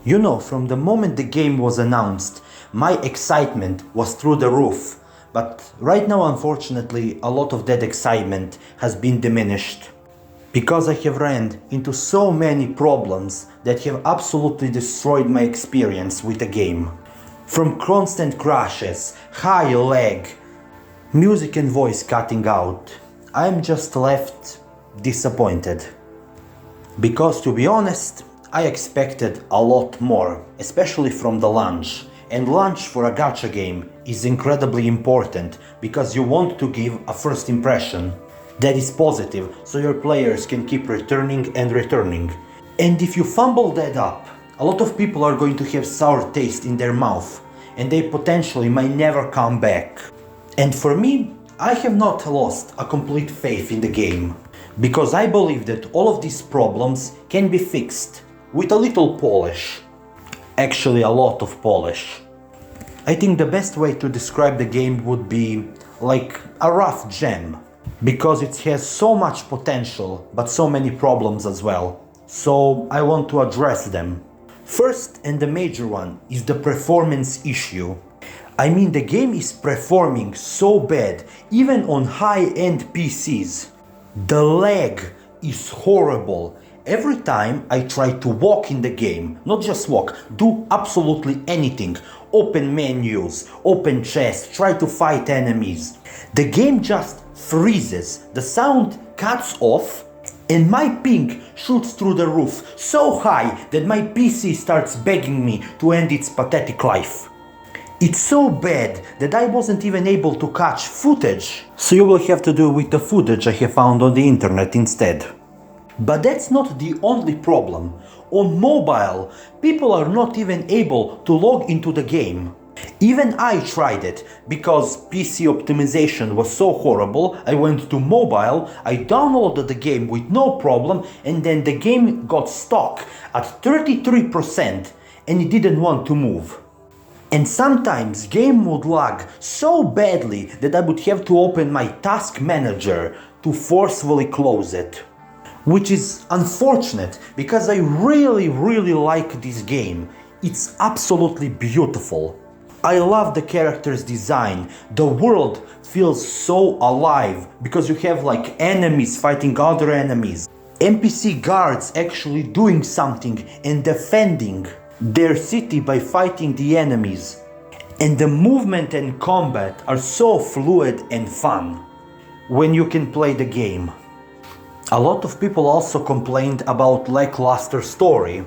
You know, from the moment the game was announced, my excitement was through the roof. But right now, unfortunately, a lot of that excitement has been diminished. Because I have ran into so many problems that have absolutely destroyed my experience with the game. From constant crashes, high lag, music and voice cutting out, I'm just left disappointed. Because to be honest, I expected a lot more, especially from the launch. And launch for a gacha game is incredibly important because you want to give a first impression that is positive, so your players can keep returning and returning. And if you fumble that up, a lot of people are going to have sour taste in their mouth, and they potentially might never come back. And for me, I have not lost a complete faith in the game, because I believe that all of these problems can be fixed with a little polish. Actually, a lot of polish. I think the best way to describe the game would be like a rough gem, because it has so much potential, but so many problems as well. So I want to address them. First, and the major one, is the performance issue. I mean, the game is performing so bad, even on high-end PCs. The lag is horrible. Every time I try to walk in the game, not just walk, do absolutely anything, open menus, open chests, try to fight enemies, the game just freezes, the sound cuts off, and my ping shoots through the roof so high that my PC starts begging me to end its pathetic life. It's so bad that I wasn't even able to catch footage, so you will have to do with the footage I have found on the internet instead. But that's not the only problem. On mobile, people are not even able to log into the game. Even I tried it, because PC optimization was so horrible. I went to mobile, I downloaded the game with no problem, and then the game got stuck at 33% and it didn't want to move. And sometimes game would lag so badly that I would have to open my task manager to forcefully close it. Which is unfortunate, because I really like this game. It's absolutely beautiful. I love the character's design. The world feels so alive because you have like enemies fighting other enemies. NPC guards actually doing something and defending their city by fighting the enemies. And the movement and combat are so fluid and fun when you can play the game. A lot of people also complained about lackluster story,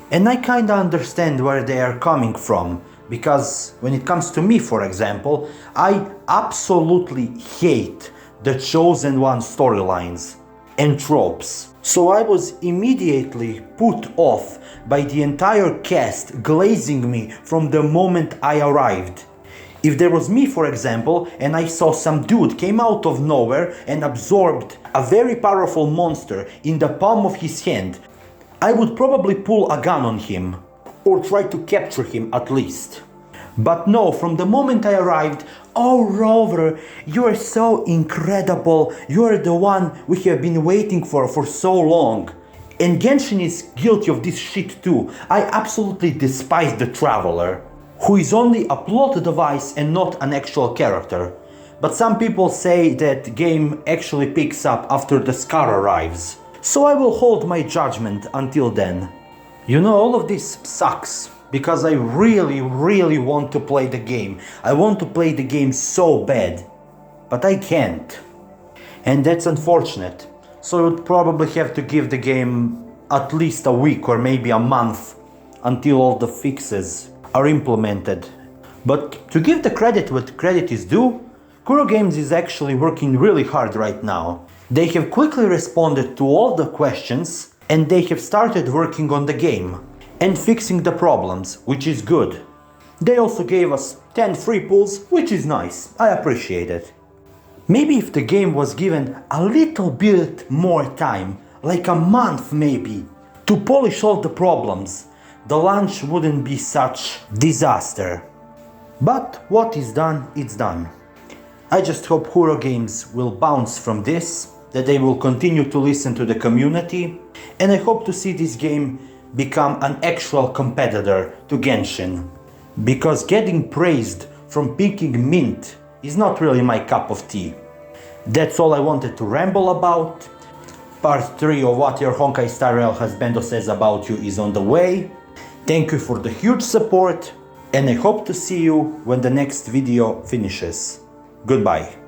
and I kinda understand where they are coming from, because when it comes to me, for example, I absolutely hate the Chosen One storylines and tropes. So I was immediately put off by the entire cast glazing me from the moment I arrived. If there was me, for example, and I saw some dude came out of nowhere and absorbed a very powerful monster in the palm of his hand, I would probably pull a gun on him, or try to capture him at least. But no, from the moment I arrived, "Oh Rover, you are so incredible, you are the one we have been waiting for so long." And Genshin is guilty of this shit too. I absolutely despise the Traveler, who is only a plot device and not an actual character. But some people say that the game actually picks up after the Scar arrives. So I will hold my judgment until then. You know, all of this sucks, because I really want to play the game. I want to play the game so bad, but I can't. And that's unfortunate. So I would probably have to give the game at least a week or maybe a month until all the fixes are implemented. But to give the credit what credit is due, Kuro Games is actually working really hard right now. They have quickly responded to all the questions, and they have started working on the game and fixing the problems, which is good. They also gave us 10 free pulls, which is nice. I appreciate it. Maybe if the game was given a little bit more time, like a month maybe, to polish all the problems, the launch wouldn't be such disaster. But what is done, it's done. I just hope Kuro Games will bounce from this, that they will continue to listen to the community, and I hope to see this game become an actual competitor to Genshin. Because getting praised from picking mint is not really my cup of tea. That's all I wanted to ramble about. Part 3 of What Your Honkai Star Rail Husbando Says About You is on the way. Thank you for the huge support, and I hope to see you when the next video finishes. Goodbye.